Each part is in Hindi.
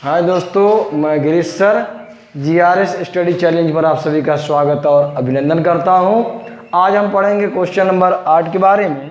हाय दोस्तों, मैं Girish sir GRS study challenge पर आप सभी का स्वागत और अभिनंदन करता हूं। आज हम पढ़ेंगे क्वेश्चन नंबर 8 के बारे में।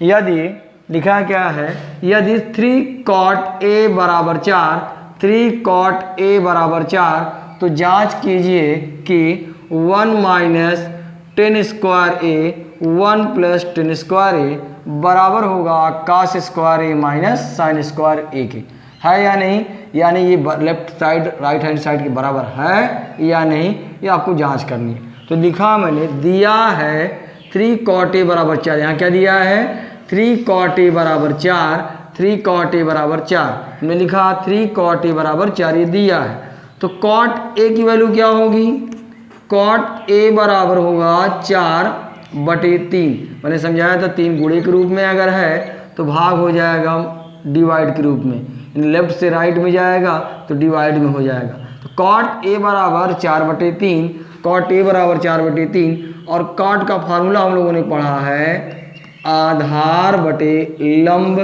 यदि लिखा क्या है, यदि 3 cot a बराबर 4, 3 cot a बराबर 4, तो जांच कीजिए कि 1 minus 10 square a 1 plus 10 square a बराबर होगा cos square a minus sine square a के, है या नहीं। यानी ये left side right hand side के बराबर है या नहीं, ये आपको जांच करनी है। तो लिखा मैंने, दिया है 3 cot a बराबर 4। यहाँ क्या दिया है, 3 cot a बराबर 4, 3 cot a बराबर 4। हमने लिखा 3 cot a बराबर 4, ये दिया है। तो cot a की वैल्यू क्या होगी, cot a बराबर होगा 4/3। मैंने समझाया था 3 गुणे के रूप में अगर है तो भाग हो जाएगा डिवाइड के रूप में, लेफ्ट से राइट में जाएगा तो डिवाइड में हो जाएगा। तो cot a बराबर 4/3, cot a बराबर 4/3। और cot का फार्मूला हम लोगों ने पढ़ा है आधार बटे लंब,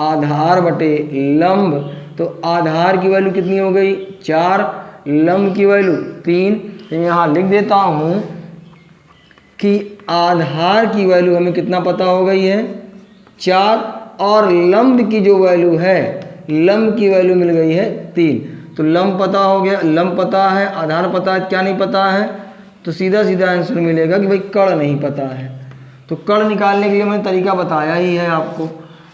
आधार बटे लंब। तो आधार की वैल्यू कितनी हो गई 4, लंब की वैल्यू 3। यहाँ लिख देता हूँ कि आधार की वैल्यू हमें कितना पता हो गई है 4, और लंब की जो वैल्यू है, लंब की वैल्यू मिल गई है 3। तो लंब पता हो गया, लंब पता है, आधार पता है, क्या नहीं पता है, तो सीधा सीधा आंसर मिलेगा कि भाई कर्ण नहीं पता है। तो कर्ण निकालने के लिए मैंने तरीका बताया ही है आपको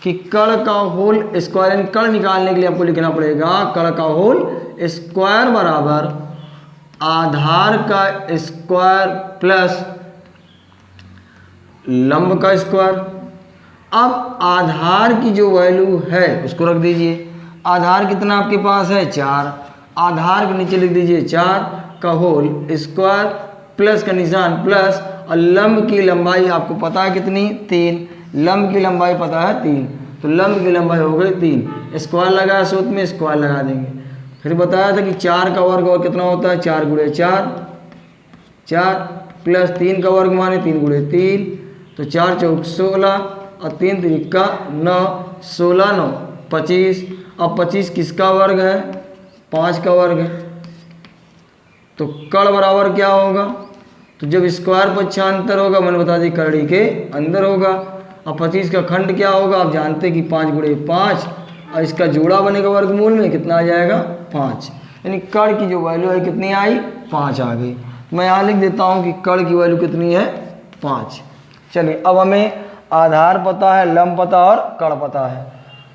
कि कर्ण का होल स्क्वायर, यानी कर्ण निकालने के लिए आपको लिखना पड़ेगा कर्ण का होल स्क्वायर बराबर आधार का स्क्वायर प्लस लंब का स्क्वायर। अब आधार की जो वैल्यू है उसको रख दीजिए। आधार कितना आपके पास है 4, आधार के नीचे लिख दीजिए 4 का होल स्क्वायर, प्लस का निशान प्लस, और लंब की लंबाई आपको पता है कितनी 3, लंब की लंबाई पता है 3। तो लंब की लंबाई हो गई 3, स्क्वायर लगाया सूत्र में, स्क्वायर लगा देंगे। फिर बताया था कि 4 का वर्ग और कितना होता है 4 गुणे 4, 4 प्लस 3 का वर्ग माने 3 गुणे 3, तो 4 चौक 16 और 3 त्रिका 9, 16 9 25। अब 25 किसका वर्ग है 5 का वर्ग है। तो कर्ण बराबर क्या होगा, तो जब स्क्वायर पक्षांतर होगा मैंने बता दी कड़ी के अंदर होगा। अब 25 का खंड क्या होगा, आप जानते हैं कि 5 गुणे 5, और इसका जोड़ा बनेगा वर्गमूल में, कितना आ जाएगा 5। यानी कर्ण की जो वैल्यू है कितनी आई 5 आ गई। मैं यहाँ लिख देता हूँ कि कर्ण की वैल्यू कितनी है 5। चलिए, अब हमें आधार पता है, लंब पता और कर्ण पता है।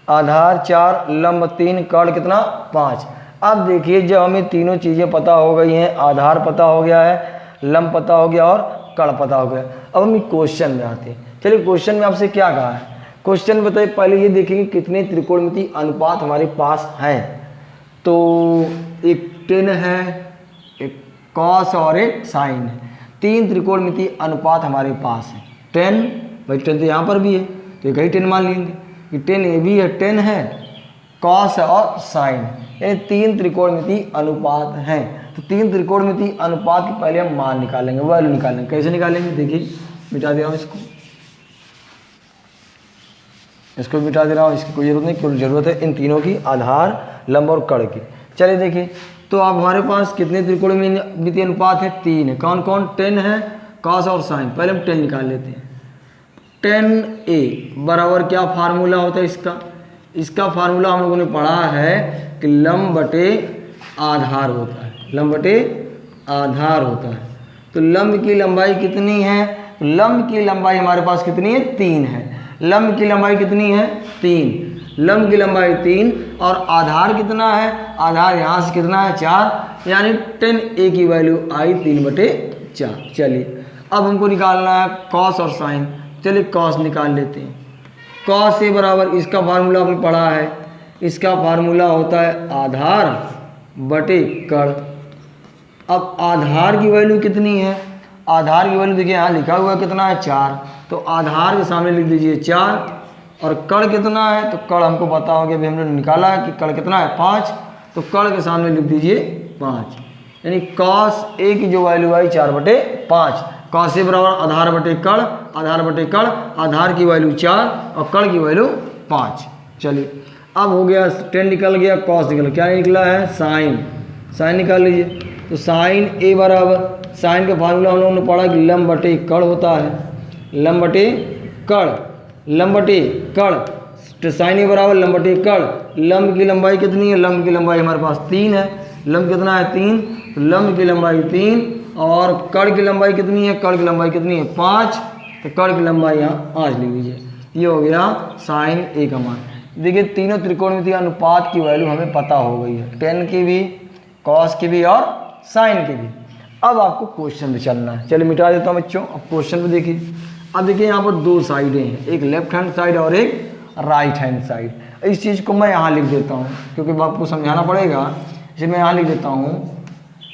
आधार 4, लंब 3, कर्ण कितना 5। अब देखिए, जब हमें तीनों चीज़ें पता हो गई हैं, आधार पता हो गया है, लंब पता हो गया और कर्ण पता हो गया, अब हम क्वेश्चन में आते हैं। चलिए, क्वेश्चन में आपसे क्या कहा है, क्वेश्चन में बताइए। पहले ये देखेंगे कितने त्रिकोणमितीय अनुपात हमारे पास हैं। तो एक 10 है, एक कॉस और एक साइन है। 3 त्रिकोणमितीय अनुपात हमारे पास है। 10 भाई 10 तो यहाँ पर भी है, तो एक ही 10 मान लेंगे कि 10 ये भी है, 10 है, कॉस और साइन, ये 3 त्रिकोणमितीय अनुपात हैं। तो 3 त्रिकोणमितीय अनुपात के पहले हम मान निकालेंगे, वैल्यू निकालेंगे। कैसे निकालेंगे, देखिए मिटा दे रहा हूँ इसको मिटा दे रहा हूँ, इसकी कोई जरूरत नहीं, कोई जरूरत है इन तीनों की, आधार लंब और कर्ण की। चलिए देखिए, तो अब हमारे पास कितने त्रिकोणमितीय अनुपात है 3 है। कौन कौन, 10 है, कॉस और साइन। पहले हम 10 निकाल लेते हैं। 10a बराबर क्या फार्मूला होता है इसका, इसका फार्मूला हम लोगों ने पढ़ा है कि लंब बटे आधार होता है, लंब बटे आधार होता है। तो लंब की लंबाई कितनी है, लंब की लंबाई हमारे पास कितनी है 3 है। लंब की लंबाई कितनी है 3, लंब की लंबाई 3, और आधार कितना है, आधार यहाँ से कितना है 4, यानी 10a की वैल्यू आई 3/4। चलिए, अब हमको निकालना है कॉस और साइन। चलिए कॉस निकाल लेते हैं। कॉस ए बराबर, इसका फार्मूला आपने पढ़ा है, इसका फार्मूला होता है आधार बटे कर्ण। अब आधार की वैल्यू कितनी है, आधार की वैल्यू देखिए यहाँ लिखा हुआ कितना है 4, तो आधार के सामने लिख दीजिए 4, और कर्ण कितना है, तो कर्ण हमको पता हो गया, अभी हमने निकाला है कि कर्ण कितना है 5, तो कर्ण के सामने लिख दीजिए 5। यानी कॉस ए की जो वैल्यू आई 4/5। कॉस ए बराबर आधार बटे कर्ण, आधार बटे कर्ण, आधार की वैल्यू 4 और कर्ण की वैल्यू 5। चलिए, अब हो गया टेन निकल गया, कॉस निकल, क्या निकला है साइन, साइन निकाल लीजिए। तो साइन ए बराबर, साइन का फार्मूला हम लोगों ने पढ़ा कि लंब बटे कड़ होता है, लंब बटे कड़, लंब बटे कड़, तो साइन ए बराबर लंब बटे कड़। लंब की लंबाई कितनी है, लंब की लंबाई हमारे पास 3 है, लंब कितना है 3, तो लंब की लंबाई 3 और कड़ की लंबाई कितनी है, कड़ की लंबाई कितनी है 5, तो कड़ की लंबाई यहाँ 5 लिख लीजिए। ये हो गया साइन ए का मान। देखिए तीनों त्रिकोणमितीय अनुपात की वैल्यू हमें पता हो गई है, टेन की भी, कॉस की भी और साइन की भी। अब आपको क्वेश्चन पे चलना है, चलिए मिटा देता हूँ बच्चों। अब क्वेश्चन पे देखिए, अब देखिए यहाँ पर दो साइडें हैं, एक लेफ्ट हैंड साइड और एक राइट हैंड साइड। इस चीज़ को मैं यहाँ लिख देता हूँ क्योंकि आपको समझाना पड़ेगा, इसे मैं यहाँ लिख देता हूँ।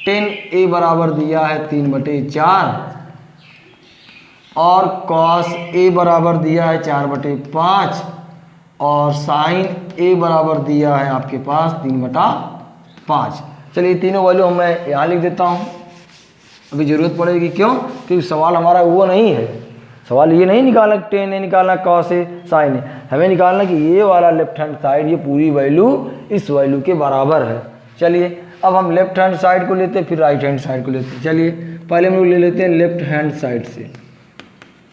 टेन ए बराबर दिया है 3/4 और कॉस ए बराबर दिया है 4/5 और साइन ए बराबर दिया है आपके पास 3/5। चलिए तीनों वैल्यू मैं यहाँ लिख देता हूँ, अभी ज़रूरत पड़ेगी। क्यों? क्योंकि सवाल हमारा वो नहीं है, सवाल ये नहीं निकालना टेन ए निकालना कॉस ए साइन ए, हमें निकालना कि ये वाला लेफ्ट हैंड साइड ये पूरी वैल्यू इस वैल्यू के बराबर है। चलिए अब हम लेफ्ट हैंड साइड को लेते हैं फिर राइट हैंड साइड को लेते हैं। चलिए पहले हम लोग ले लेते हैं लेफ्ट हैंड साइड से,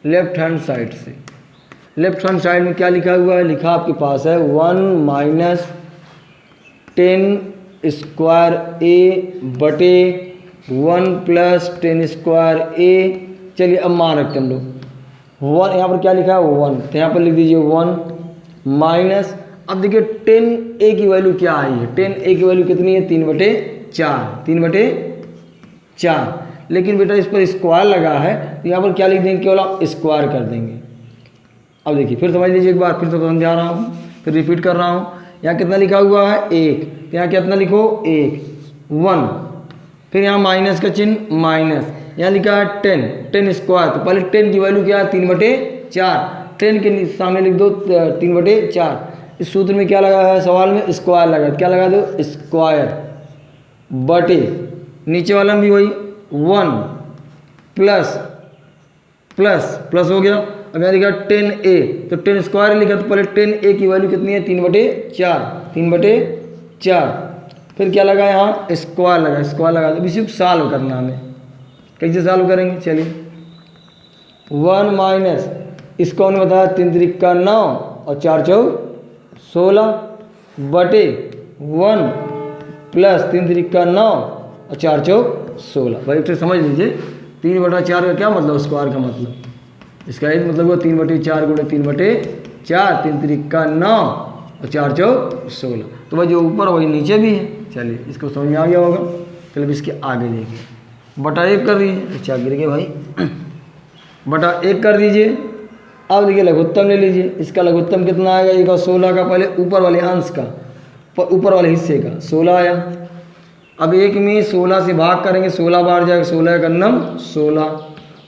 लेफ्ट हैंड साइड से। लेफ्ट हैंड साइड में क्या लिखा हुआ है, लिखा आपके पास है 1 - 10 स्क्वायर ए बटे 1 + 10 स्क्वायर ए। चलिए अब मान रखते हम लोग 1, यहाँ पर क्या लिखा है 1, तो यहाँ पर लिख दीजिए 1 माइनस, अब देखिए 10 ए की वैल्यू क्या आई है, 10 ए की वैल्यू कितनी है 3/4, 3/4। लेकिन बेटा इस पर स्क्वायर लगा है तो यहाँ पर क्या लिख देंगे, केवल आप स्क्वायर कर देंगे। अब देखिए फिर समझ लीजिए एक बार, फिर तो समझा रहा हूँ, फिर रिपीट कर रहा हूँ। यहाँ कितना लिखा हुआ है 1, तो यहाँ कितना लिखो 1, फिर यहाँ माइनस का चिन्ह माइनस, यहाँ लिखा है 10 स्क्वायर, तो पहले 10 की वैल्यू क्या है 3/4, 10 के सामने लिख दो 3/4। इस सूत्र में क्या लगा है, सवाल में स्क्वायर लगा, क्या लगा दो स्क्वायर बटे, नीचे वाला भी वही 1 प्लस हो गया। अब यहाँ लिखा 10a, तो 10 स्क्वायर लिखा, तो पहले 10a की वैल्यू कितनी है 3/4, फिर क्या लगा यहाँ स्क्वायर लगा, स्क्वायर लगा। अब इसी को सॉल्व करना हमें, कैसे सॉल्व करेंगे, चलिए 1 माइनस इसको हमने बताया 3 त्रिका 9 और 4 चौक 16 बटे 1 प्लस 3 त्रिका 9 और 4 चौक 16। भाई एक समझ लीजिए 3/4 का क्या मतलब, स्क्वायर का मतलब, इसका एक मतलब हुआ 3/4 गुणे 3/4, 3 त्रिका 9 और 4 चौक 16। तो भाई जो ऊपर वही नीचे भी है। चलिए इसको समझ में आ गया होगा। चलिए इसके आगे देखिए, बटा 1 कर दीजिए, अच्छा गिर गए भाई, बटा 1 कर दीजिए। अब देखिए लघुत्तम ले लीजिए, इसका लघुत्तम कितना आएगा, एक और 16 का, पहले ऊपर वाले अंश का, ऊपर वाले हिस्से का 16 आया। अब 1 में 16 से भाग करेंगे, 16 बार जाएगा, 16 का नम 16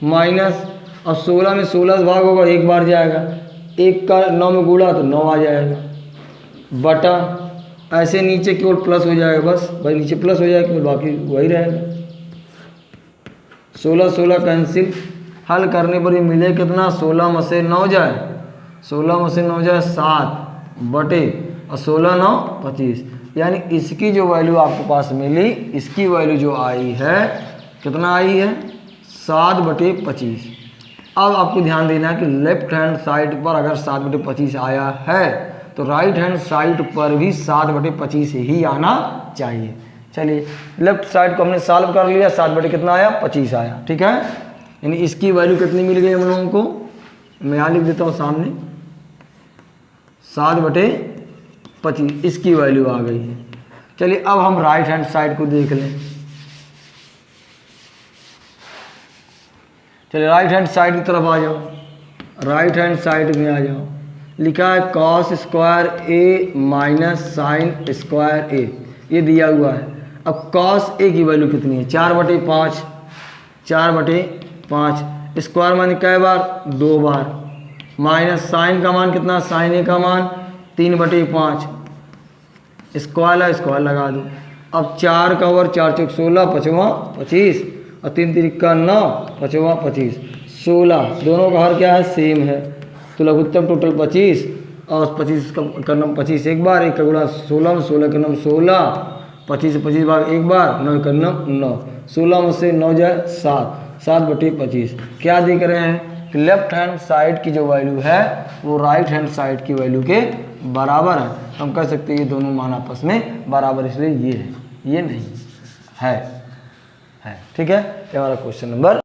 माइनस, अब 16 में 16 से भाग होगा 1 बार जाएगा, 1 का 9 में गुणा तो 9 आ जाएगा, बटा ऐसे नीचे केवल प्लस हो जाएगा, बस भाई नीचे प्लस हो जाएगा केवल, बाकी वही रहेगा। 16 कैंसिल, हल करने पर ये मिले कितना, 16 में से 9 जाए, 16 में से 9 जाए 7 बटे और 16 9 25, यानी इसकी जो वैल्यू आपके पास मिली, इसकी वैल्यू जो आई है कितना आई है 7/25। अब आपको ध्यान देना है कि लेफ्ट हैंड साइड पर अगर 7/25 आया है तो राइट हैंड साइड पर भी 7/25 ही आना चाहिए। चलिए लेफ्ट साइड को हमने सॉल्व कर लिया, 7/कितना आया 25 आया, ठीक है। यानी इसकी वैल्यू कितनी मिल गई हम लोगों को, मैं यहाँ लिख देता हूँ सामने 7/25 इसकी वैल्यू आ गई है। चलिए अब हम राइट हैंड साइड को देख लें। चलिए राइट हैंड साइड की तरफ आ जाओ, राइट हैंड साइड में आ जाओ, लिखा है कॉस स्क्वायर ए माइनस साइन स्क्वायर ए, ये दिया हुआ है। अब कॉस ए की वैल्यू कितनी है 4/5, 4/5 स्क्वायर मान कै बार 2 बार, माइनस साइन का मान कितना, साइन ए का मान 3/5, स्क्वायर लगा दो। अब 4 का ओवर 4 चौक 16, 5वां 25 और 3 त्रिका 9, 5वां 25, 16, दोनों का हर क्या है सेम है, तो लघुत्तम टोटल 25 और 25 का नम 25 एक बार, 1 का गुणा 16 में, 16 का नम 16, 25 से 25 भाग एक बार, 9 का नम 9, 16 में से 9 जाए 7, 7/25। क्या दिख रहे हैं कि लेफ्ट हैंड साइड की जो वैल्यू है वो राइट हैंड साइड की वैल्यू के बराबर है। तो हम कह सकते हैं ये दोनों मान आपस में बराबर, इसलिए ये है, ये नहीं है। ठीक है, ये हमारा क्वेश्चन नंबर